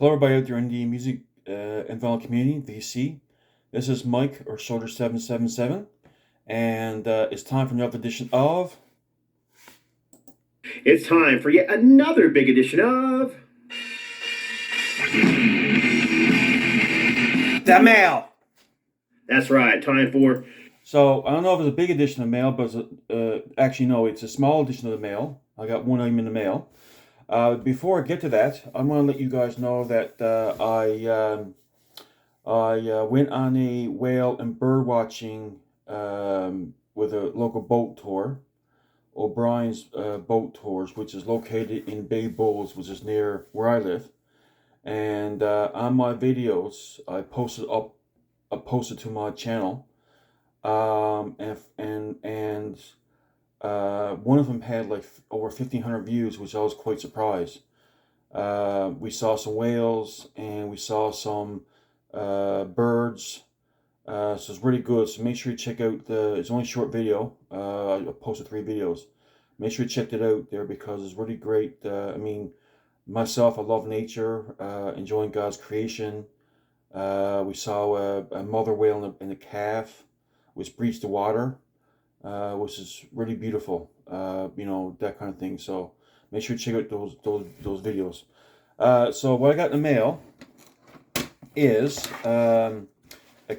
Hello, everybody out there in the music and vinyl community, VC. This is Mike or Soldier777, and it's time for another edition of. It's time for yet another big edition of The Mail! That's right, time for. So, I don't know if it's a big edition of mail, but actually, no, it's a small edition of the mail. I got one item in the mail. Before I get to that, I'm going to let you guys know that I went on a whale and bird watching with a local boat tour, O'Brien's Boat Tours, which is located in Bay Bulls, which is near where I live. And on my videos, I posted to my channel, and one of them had like over 1,500 views, which I was quite surprised. We saw some whales and we saw some birds. So it's really good. So make sure you check out it's only a short video. I posted 3 videos. Make sure you check it out there because it's really great. I mean, myself, I love nature, enjoying God's creation. We saw a mother whale and a calf, which breached the water, which is really beautiful. That kind of thing. So make sure you check out those videos. So what I got in the mail is a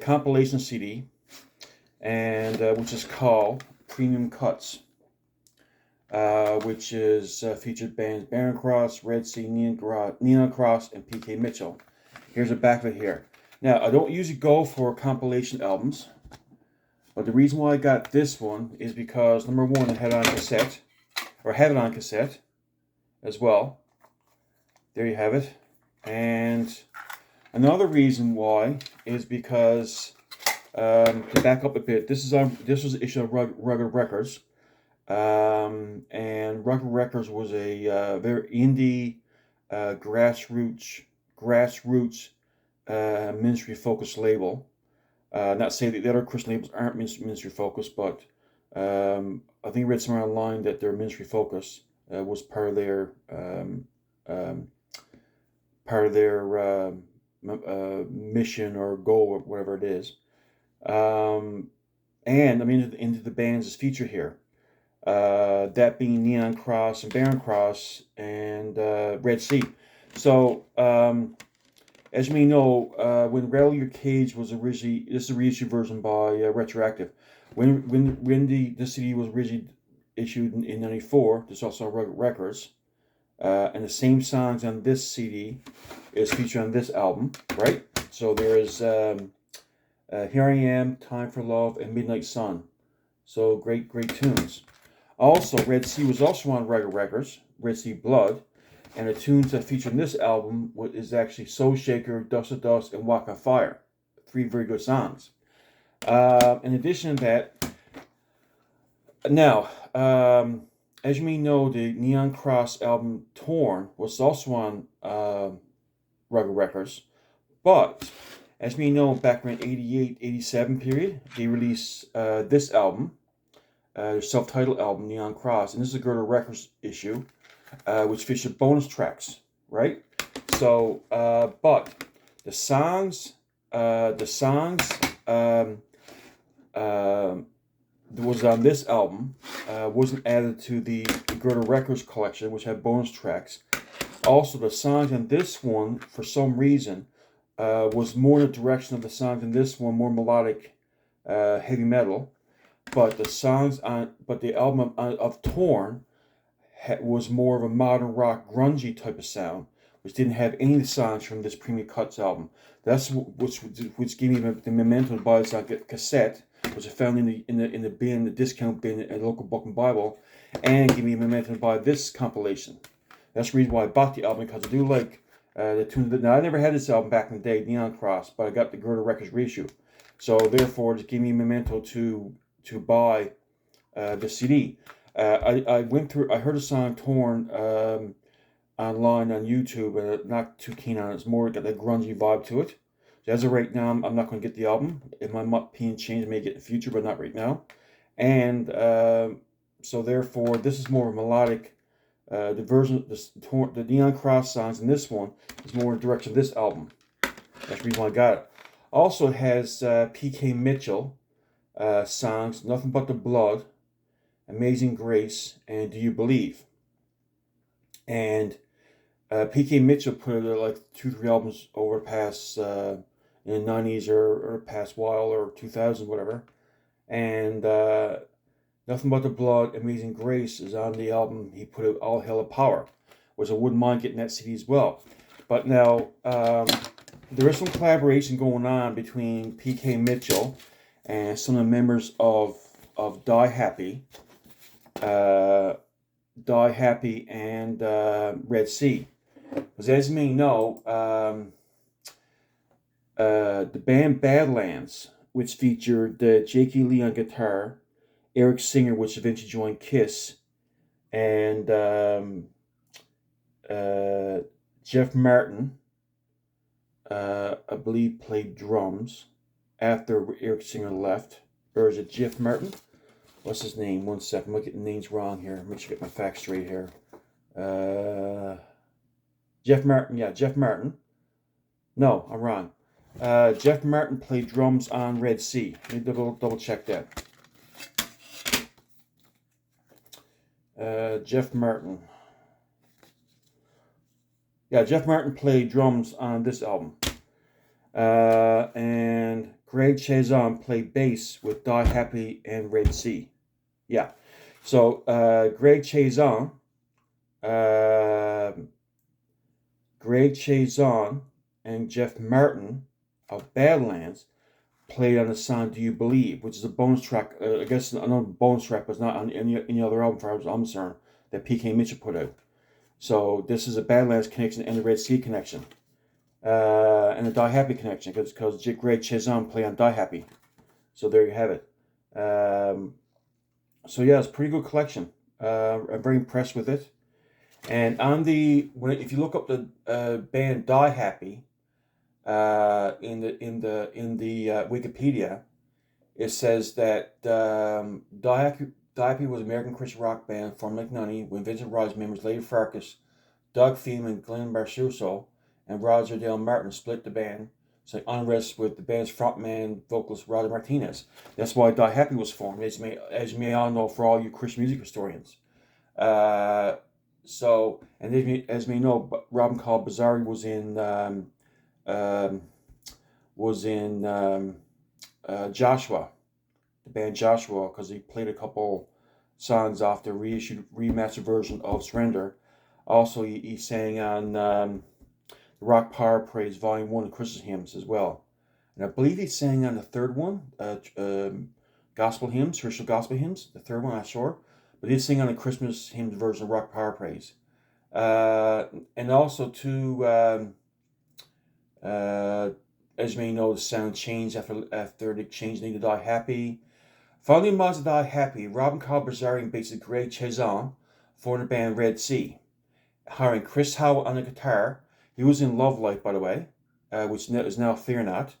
compilation CD, and which is called Premium Cuts, which is featured bands Barren Cross, Red Sea, Neon Cross, and PK Mitchell. Here's the back of it here. Now, I don't usually go for compilation albums, but the reason why I got this one is because, number one, I had it on cassette, or have it on cassette as well. There you have it. And another reason why is because, to back up a bit, this was an issue of Rugged Records, and Rugged Records was a very indie, grassroots ministry focused label. Not saying that the other Christian labels aren't ministry focused, but I think I read somewhere online that their ministry focus was part of their mission or goal or whatever it is. And I mean, into the bands is featured here. That being Neon Cross and Barren Cross and Red Sea. So, as you may know, when Rattle Your Cage was originally, this is a reissue version by Retroactive. When the CD was originally issued in '94, there's also Rugged Records. And the same songs on this CD is featured on this album, right? So there is Here I Am, Time for Love, and Midnight Sun. So great tunes. Also, Red Sea was also on Rugged Records, Red Sea Blood, and the tunes that feature in this album is actually Soul Shaker, Dust to Dust, and Walk on Fire. 3 very good songs. In addition to that, now, as you may know, the Neon Cross album Torn was also on Rugged Records, but as you may know, back in 88, 87 period, they released this album, their self-titled album, Neon Cross, and this is a Gerda Records issue, which featured bonus tracks, right? So, but the songs that was on this album wasn't added to the Gerda Records collection, which had bonus tracks. Also, the songs on this one, for some reason, was more in the direction of the songs in this one, more melodic, heavy metal. But the album of Torn was more of a modern rock, grungy type of sound, which didn't have any of the songs from this Premium Cuts album. That's which gave me the momentum to buy this on cassette, which I found in the discount bin at a local book and Bible, and gave me a momentum to buy this compilation. That's the reason why I bought the album, because I do like the tunes. Now, I never had this album back in the day, Neon Cross, but I got the Gerda Records reissue. So therefore, it gave me a memento to buy the CD. I heard a song Torn online on YouTube, and I'm not too keen on it. It's more got that grungy vibe to it. So as of right now, I'm not going to get the album. If my opinion changes, I may get in the future, but not right now. And so therefore, this is more of a melodic The version, the Neon Cross songs in this one is more in the direction of this album. That's the reason why I got it. Also, it has P.K. Mitchell songs, Nothing But the Blood, Amazing Grace, and Do You Believe? And P.K. Mitchell put like 2, 3 albums over the past in the 90s or past while or 2000, whatever. And Nothing But the Blood, Amazing Grace is on the album he put out, All Hell of Power, which I wouldn't mind getting that CD as well. But now, there is some collaboration going on between P.K. Mitchell and some of the members of Die Happy, and Red Sea. Because as you may know, the band Badlands, which featured J.K. Lee on guitar, Eric Singer, which eventually joined Kiss, and Jeff Martin, I believe, played drums after Eric Singer left. Or is it Jeff Martin? What's his name? 1 second. I'm going to get the names wrong here. Make sure I get my facts straight here. Jeff Martin. Yeah, Jeff Martin. No, I'm wrong. Jeff Martin played drums on Red Sea. Let me double check that. Jeff Martin. Yeah, Jeff Martin played drums on this album. And Greg Chazon played bass with Die Happy and Red Sea. Yeah. So Greg Chazon and Jeff Martin of Badlands played on the song Do You Believe, which is a bonus track, I guess another bonus track, but it's not on any other album for I'm concerned, that P.K. Mitchell put out. So this is a Badlands connection and the Red Sea connection. And the Die Happy connection, because Greg Chazon played on Die Happy. So there you have it. So yeah, it's a pretty good collection. I'm very impressed with it. And if you look up the band Die Happy in the Wikipedia, it says that Die Happy was an American Christian rock band formed in 1990 when Vincent Rise members Larry Farkas, Doug Feam, and Glenn Barsuso and Roger Dale Martin split the band. It's like unrest with the band's frontman vocalist Roger Martinez. That's why Die Happy was formed, as you may all know, for all you Christian music historians. As you may know, Robin Carl Bazzari was in Joshua, the band Joshua, because he played a couple songs off the remastered version of Surrender. Also, he sang on Rock Power Praise Volume 1 of Christmas hymns as well. And I believe he sang on the third one, gospel hymns, traditional gospel hymns. The third one, I'm not sure. But he did sing on the Christmas hymns version of Rock Power Praise. And also, too, as you may know, the sound changed after they changed the name to Die Happy. Following mods of Die Happy, Robin Carl Bazzari and bassist Greg Chazon formed the band Red Sea, hiring Chris Howe on the guitar. He was in Love Life, by the way, which is now Fear Not,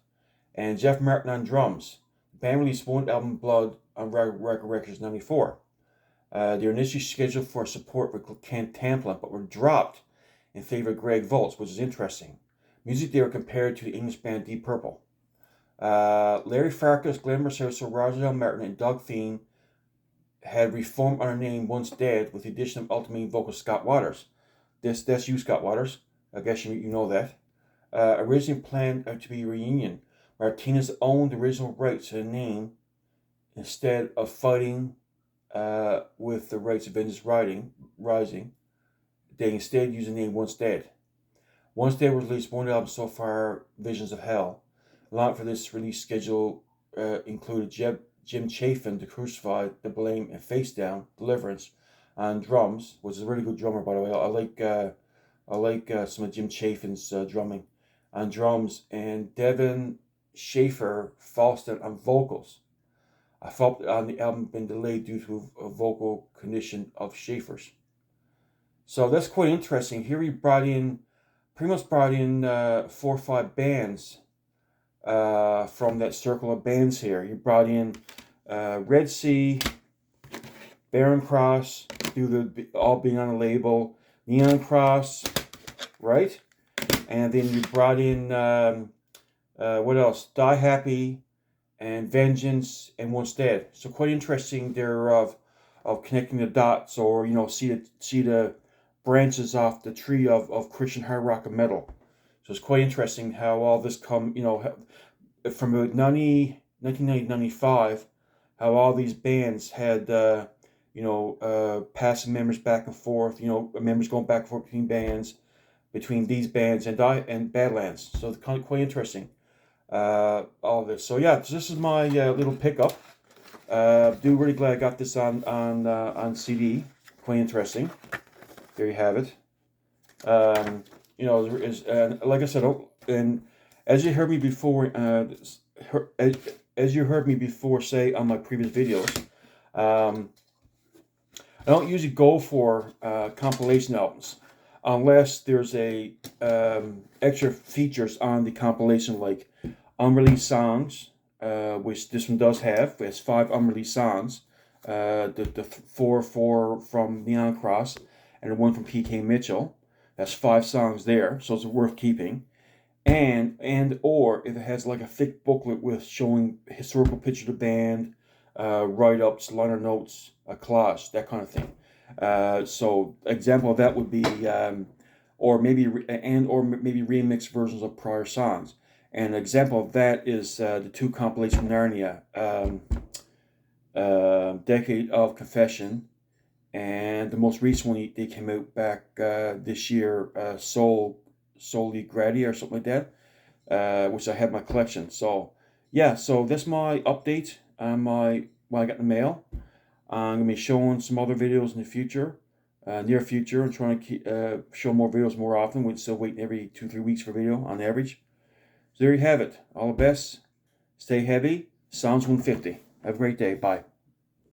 and Jeff Martin on drums. The band released one album, Blood, on Record Records in '94. They were initially scheduled for support for Kent Tamplin, but were dropped in favor of Greg Volz, which is interesting. Music they were compared to the English band Deep Purple. Larry Farkas, Glenn Mercerso, Roger Dale Martin, and Doug Fein had reformed under the name Once Dead with the addition of ultimate vocalist Scott Waters. That's you, Scott Waters. I guess you know that. Originally planned to be a reunion, Martinez owned the original rights to the name instead of fighting with the rights of Vengeance Rising. They instead used the name Once Dead. Once Dead was released one album so far, Visions of Hell. Along for this release schedule included Jim Chafin, The Crucified, The Blame, and Face Down, Deliverance on drums, which is a really good drummer, by the way. I like some of Jim Chafin's drumming on drums, and Devin Schaefer Falston on vocals. I felt on the album been delayed due to a vocal condition of Schaefer's. So that's quite interesting. Here he pretty much brought in 4 or 5 bands from that circle of bands here. He brought in Red Sea, Barren Cross, all being on a label, Neon Cross, right? And then you brought in what else? Die Happy and Vengeance and Once Dead. So quite interesting there of connecting the dots, or see the branches off the tree of Christian hard rock and metal. So it's quite interesting how all this from about 1995, how all these bands had passing members back and forth, members going back and forth between bands, between these bands and Badlands. So it's kind of quite interesting. All this. So yeah, this is my little pickup. Do really glad I got this on CD. Quite interesting. There you have it. There is, like I said, and as you heard me before, as you heard me before say on my previous videos, I don't usually go for compilation albums unless there's extra features on the compilation, like unreleased songs, which this one does have. It's 5 unreleased songs. The four from Neon Cross and the one from P.K. Mitchell. That's 5 songs there, so it's worth keeping. Or if it has like a thick booklet with showing historical picture of the band, write-ups, liner notes, a collage, that kind of thing. So example of that would be, or maybe remix versions of prior songs. And an example of that is the 2 compilations from Narnia, Decade of Confession, and the most recent one they came out back this year, Soli Gradi or something like that, which I have in my collection. So yeah, so that's my update on what I got in the mail. I'm gonna be showing some other videos in the future, near future. I'm trying to show more videos more often. We're still waiting every 2-3 weeks for a video on average. So there you have it. All the best. Stay heavy. Sounds 150. Have a great day. Bye.